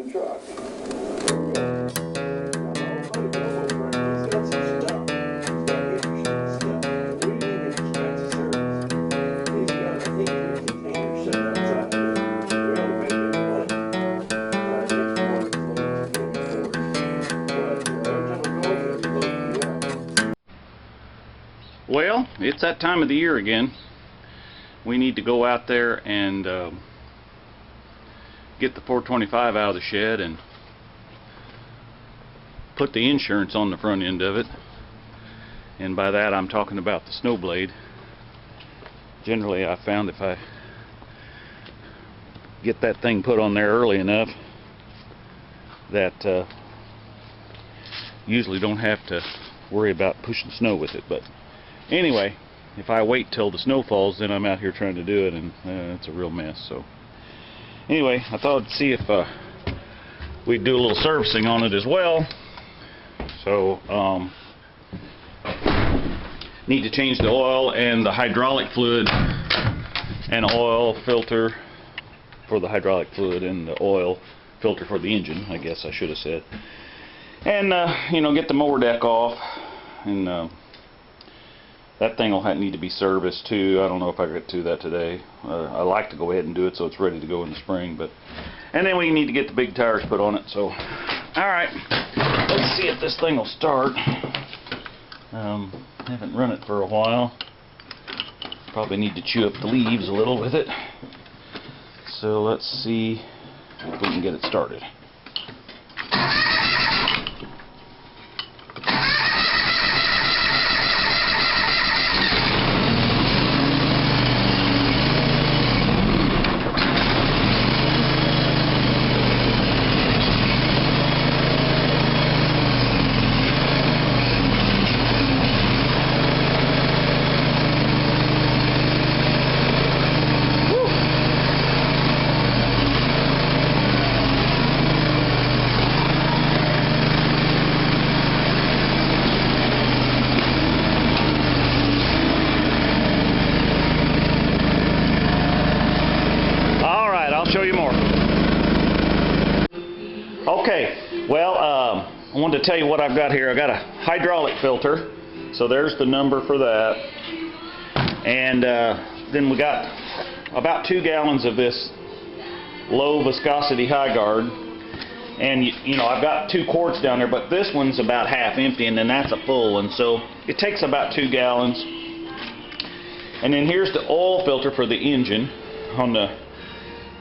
the truck. It's got some stuff. It's got interesting stuff. We didn't even expect to service. He's got a heater container set outside. We ought to make it run. I think it's more than close to getting forward. But every time we go there, we load me up. Well, it's that time of the year again. We need to go out there and get the 425 out of the shed and put the insurance on the front end of it. And by that I'm talking about the snow blade. Generally I found if I get that thing put on there early enough that usually don't have to worry about pushing snow with it. But anyway, if I wait till the snow falls, then I'm out here trying to do it, and it's a real mess. So anyway, I thought I'd see if we'd do a little servicing on it as well. So need to change the oil and the hydraulic fluid and oil filter for the hydraulic fluid and the oil filter for the engine, I guess I should have said. And you know, get the mower deck off, and that thing will need to be serviced too. I don't know if I get to that today. I like to go ahead and do it so it's ready to go in the spring. And then we need to get the big tires put on it. So, alright, let's see if this thing will start. Haven't run it for a while. Probably need to chew up the leaves a little with it. So let's see if we can get it started. Show you more. Okay, well, I wanted to tell you what I've got here. I've got a hydraulic filter, so there's the number for that. And then we got about 2 gallons of this low viscosity high guard. And you know, I've got 2 quarts down there, but this one's about half empty, and then that's a full one. So it takes about 2 gallons. And then here's the oil filter for the engine on the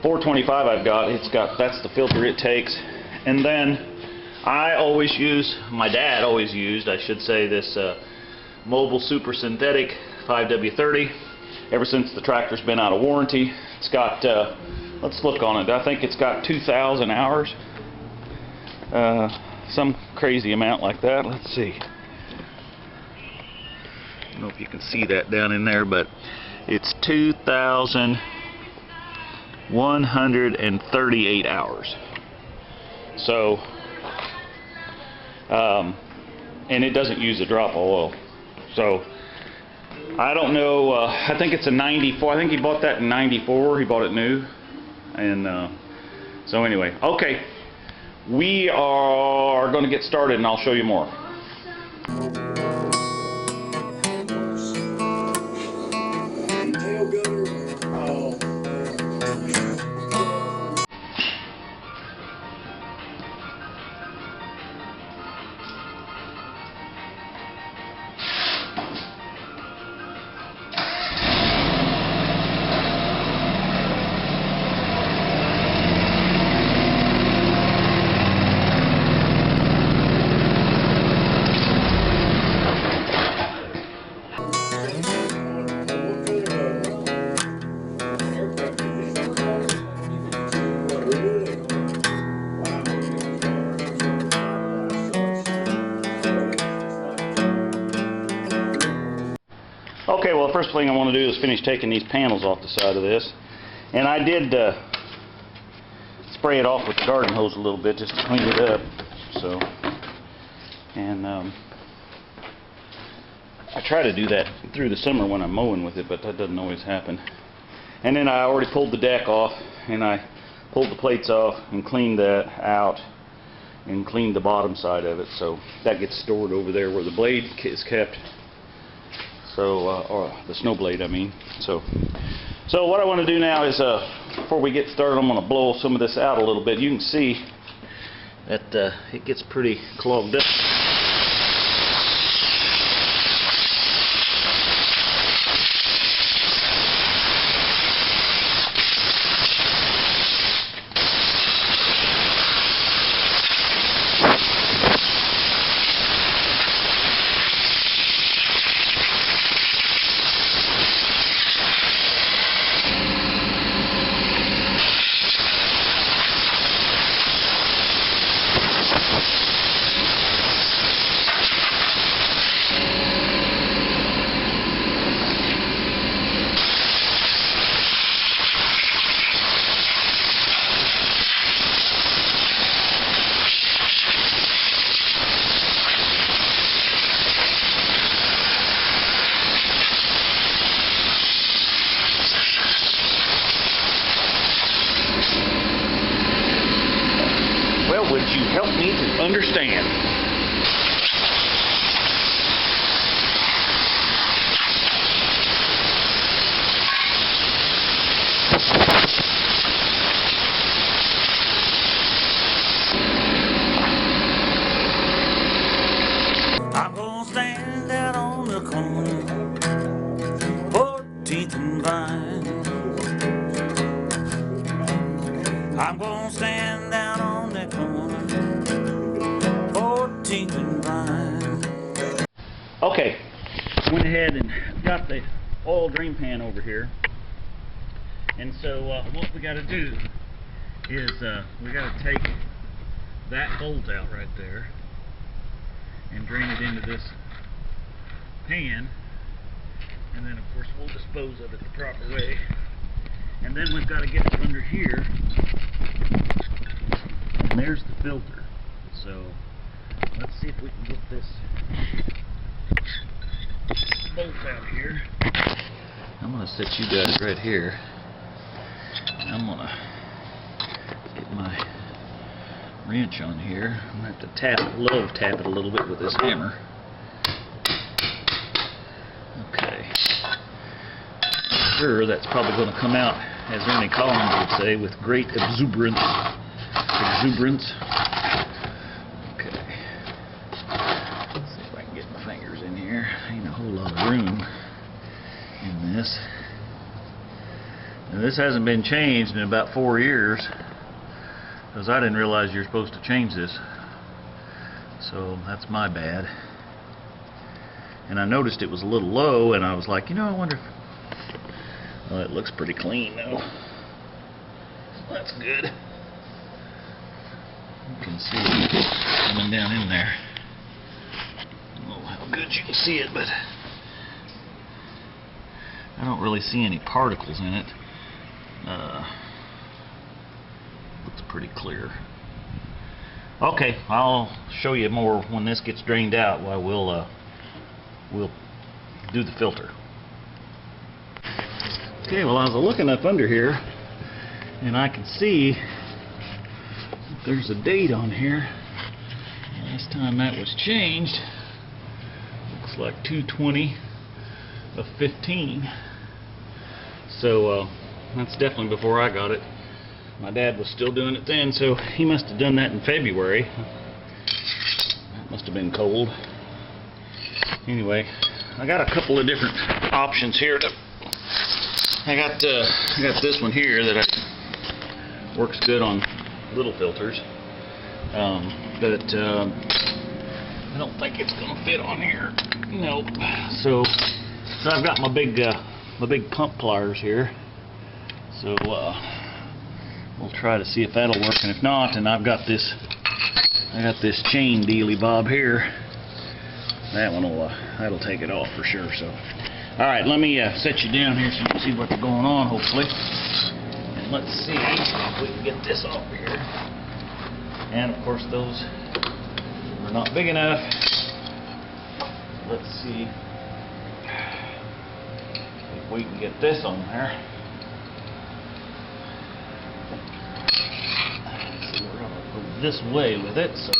425 I've got. That's the filter it takes. And then I always use, my dad always used, I should say, this Mobile Super Synthetic 5W30 ever since the tractor's been out of warranty. It's got, let's look on it, I think it's got 2,000 hours. Some crazy amount like that. Let's see. I don't know if you can see that down in there, but it's 2,138 hours. So, and it doesn't use a drop of oil. So, I don't know, I think it's a 94, I think he bought that in 94, he bought it new. And so anyway, okay, we are going to get started and I'll show you more. Okay, well, the first thing I want to do is finish taking these panels off the side of this. And I did spray it off with the garden hose a little bit just to clean it up. So, and I try to do that through the summer when I'm mowing with it, but that doesn't always happen. And then I already pulled the deck off, and I pulled the plates off and cleaned that out and cleaned the bottom side of it, so that gets stored over there where the blade is kept. So, or the snow blade, I mean. So what I want to do now is, before we get started, I'm going to blow some of this out a little bit. You can see that it gets pretty clogged up. Well, would you help me to understand? I'm gonna stand out on the corner, 14th and Vine. I'm gonna stand out on the corner, 14th and Vine. Okay, went ahead and got the oil drain pan over here, and so what we got to do is we got to take that bolt out right there and drain it into this pan, and then of course we'll dispose of it the proper way, and then we've got to get it under here, and there's the filter. So let's see if we can get this bolt out here. I'm going to set you guys right here, and I'm going to get my wrench on here. I'm going to have to tap it a little bit with this hammer. Okay. Sure, that's probably going to come out, as Ernie Collins would say, with great exuberance. Okay. Let's see if I can get my fingers in here. Ain't a whole lot of room in this. Now, this hasn't been changed in about 4 years, because I didn't realize you're supposed to change this. So that's my bad. And I noticed it was a little low, and I was like, I wonder if... Well, it looks pretty clean though. That's good. You can see it coming down in there. I don't know how good you can see it, but I don't really see any particles in it. Looks pretty clear. Okay, I'll show you more when this gets drained out. While we'll do the filter. Okay, well, I was looking up under here, and I can see there's a date on here. Last time that was changed, looks like 2/20 of 15. So that's definitely before I got it. My dad was still doing it then, so he must have done that in February. That must have been cold. Anyway, I got a couple of different options here. I got this one here that works good on little filters, but I don't think it's going to fit on here. Nope. So I've got my big pump pliers here. So we'll try to see if that'll work, and if not, then I got this chain dealy bob here. That one that'll take it off for sure. So, all right, let me set you down here so you can see what's going on, hopefully. And let's see if we can get this off here. And of course, those are not big enough. Let's see if we can get this on there. this way with it, so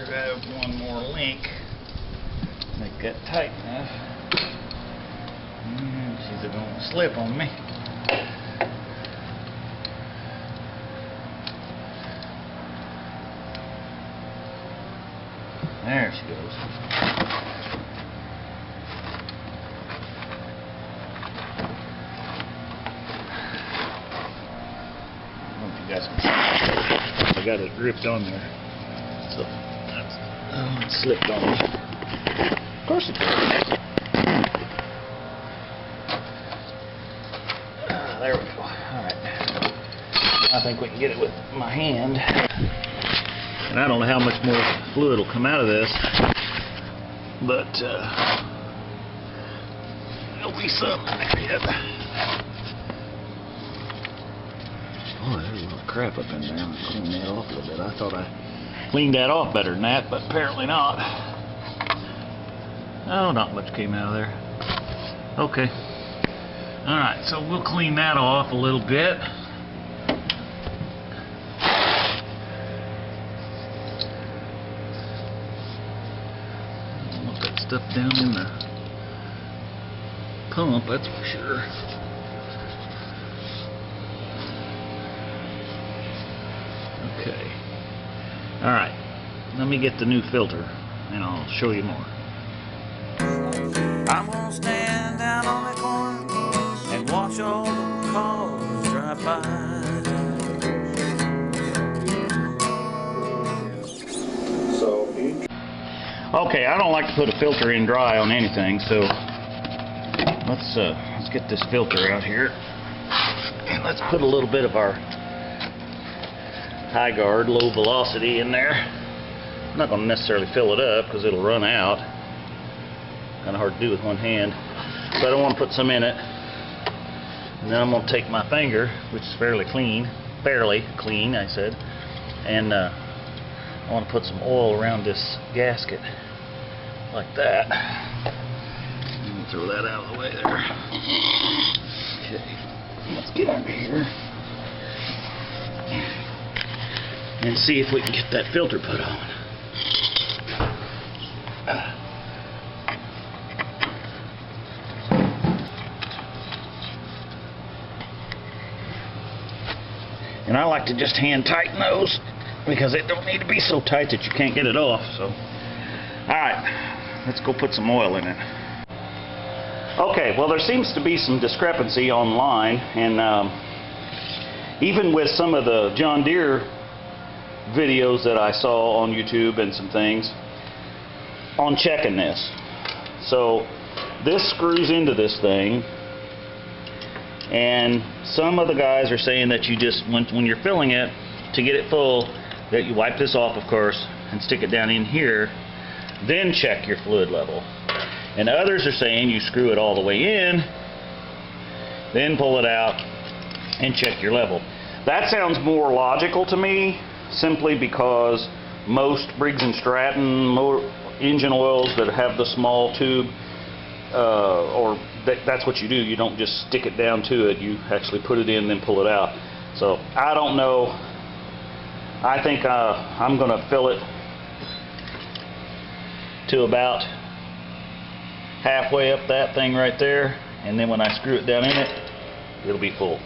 grab one more link, make that tight enough. See if it don't slip on me. There she goes. I don't know if you guys can see. I got it gripped on there. So that's it slipped on me. Of course it did. There we go. Alright. I think we can get it with my hand. And I don't know how much more fluid will come out of this, but there'll be some in there yet. Oh, there's a lot of crap up in there. I'm going to clean that off a little bit. I thought I cleaned that off better than that, but apparently not. Oh, not much came out of there. Okay. Alright, so we'll clean that off a little bit. Stuff down in the pump, that's for sure. Okay. Alright. Let me get the new filter and I'll show you more. I'm gonna stand down on the corner and watch all the cars drive by. So, Okay, I don't like to put a filter in dry on anything, so let's get this filter out here and let's put a little bit of our high guard, low velocity in there. I'm not going to necessarily fill it up because it'll run out. Kind of hard to do with one hand, but I want to put some in it. And then I'm going to take my finger, which is fairly clean, I said, and I want to put some oil around this gasket like that. Let me throw that out of the way there. Okay, let's get under here and see if we can get that filter put on. And I like to just hand tighten those because it don't need to be so tight that you can't get it off. So, alright, let's go put some oil in it. Okay, well there seems to be some discrepancy online, and even with some of the John Deere videos that I saw on YouTube and some things on checking this. So this screws into this thing, and some of the guys are saying that you just, when you're filling it, to get it full, that you wipe this off, of course, and stick it down in here, then check your fluid level. And others are saying you screw it all the way in, then pull it out and check your level. That sounds more logical to me, simply because most Briggs & Stratton engine oils that have the small tube, that's what you do. You don't just stick it down to it. You actually put it in, then pull it out. So I don't know. I think I'm going to fill it to about halfway up that thing right there, and then when I screw it down in it, it'll be full.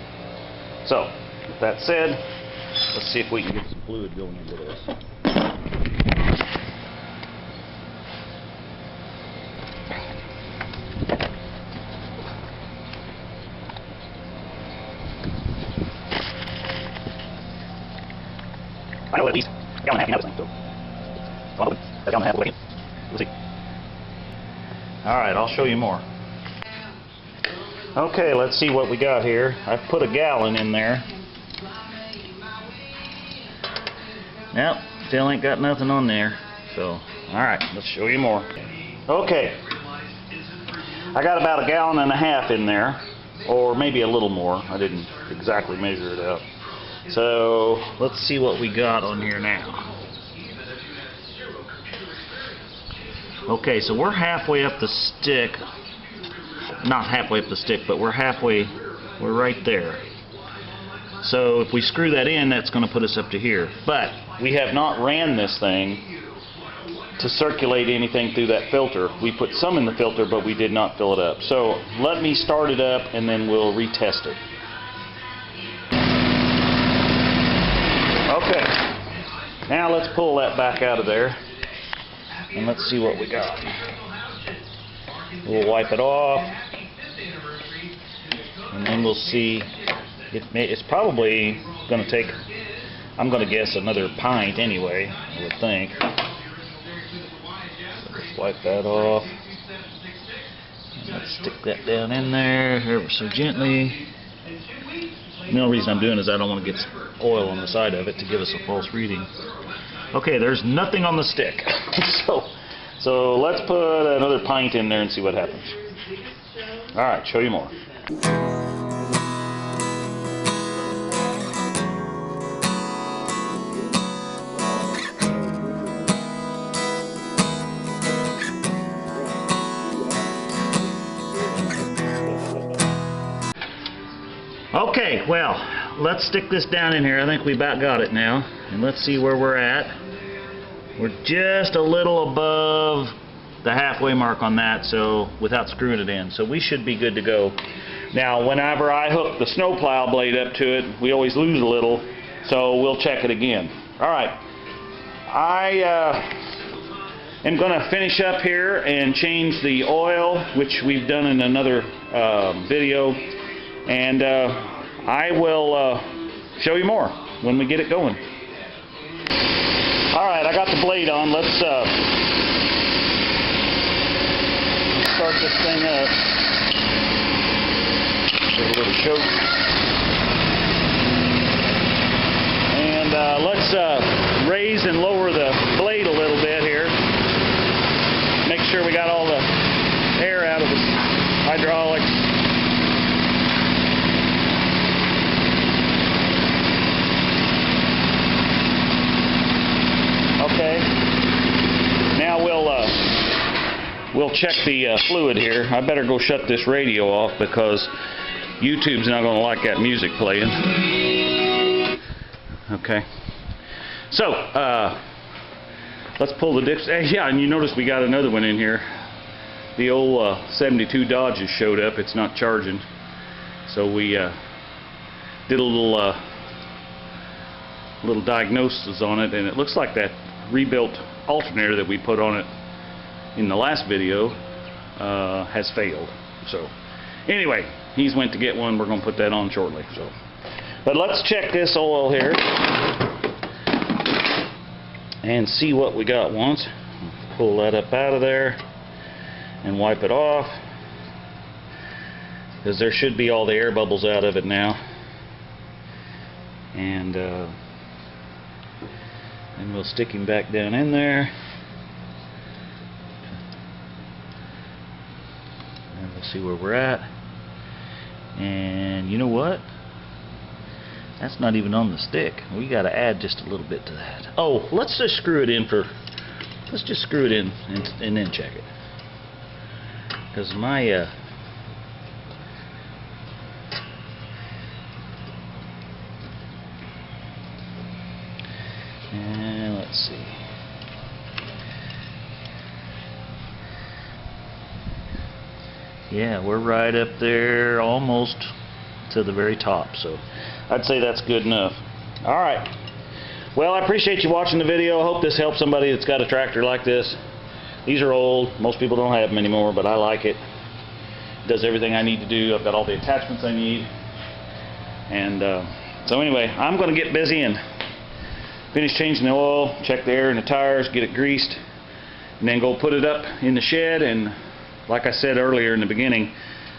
So with that said, let's see if we can get some fluid going into this. I know at least a gallon and a half in that thing, so I'll open a gallon and a half away. We'll see. Alright, I'll show you more. Okay, let's see what we got here. I've put a gallon in there. Nope, still ain't got nothing on there. So, alright, let's show you more. Okay, I got about a gallon and a half in there, or maybe a little more. I didn't exactly measure it out. So, let's see what we got on here now. Okay, so we're halfway up the stick. Not halfway up the stick, but we're right there. So if we screw that in, that's going to put us up to here. But we have not ran this thing to circulate anything through that filter. We put some in the filter, but we did not fill it up. So let me start it up and then we'll retest it. Okay, now let's pull that back out of there and let's see what we got. We'll wipe it off and then we'll see. It's probably going to take, I'm going to guess, another pint anyway, I would think. So let's wipe that off. And let's stick that down in there ever so gently. The only reason I'm doing it is I don't want to get oil on the side of it to give us a false reading. Okay, there's nothing on the stick. so let's put another pint in there and see what happens. Alright, show you more. Okay, well, let's stick this down in here. I think we about got it now. And let's see where we're at. We're just a little above the halfway mark on that, so without screwing it in. So we should be good to go. Now, whenever I hook the snowplow blade up to it, we always lose a little, so we'll check it again. All right. I am going to finish up here and change the oil, which we've done in another video. And I will show you more when we get it going. Alright, I got the blade on. Let's start this thing up. Give it a little choke. And let's raise and lower the blade a little bit here. Make sure we got all the air out of the hydraulics. Okay. Now we'll check the fluid here. I better go shut this radio off because YouTube's not going to like that music playing. Okay. So let's pull the dips. Yeah, and you notice we got another one in here. The old 72 Dodge has showed up. It's not charging. So we did a little diagnosis on it, and it looks like that rebuilt alternator that we put on it in the last video has failed. So anyway, he's went to get one. We're going to put that on shortly. So, but let's check this oil here and see what we got once. Pull that up out of there and wipe it off, because there should be all the air bubbles out of it now. And we'll stick him back down in there. And we'll see where we're at. And you know what? That's not even on the stick. We got to add just a little bit to that. Oh, let's just screw it in let's just screw it in and then check it. Because my and let's see. Yeah, we're right up there almost to the very top, so I'd say that's good enough. Alright, well, I appreciate you watching the video. I hope this helps somebody that's got a tractor like this. These are old, most people don't have them anymore, but I like it. It does everything I need to do. I've got all the attachments I need. And so anyway, I'm going to get busy and finish changing the oil, check the air in the tires, get it greased, and then go put it up in the shed. And like I said earlier in the beginning,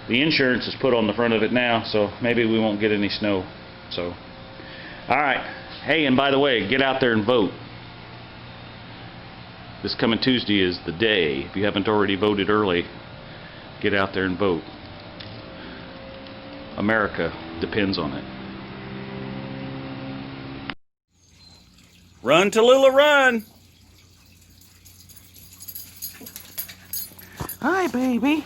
the insurance is put on the front of it now, so maybe we won't get any snow. So, alright. Hey, and by the way, get out there and vote. This coming Tuesday is the day. If you haven't already voted early, get out there and vote. America depends on it. Run, Tallulah, run! Hi, baby.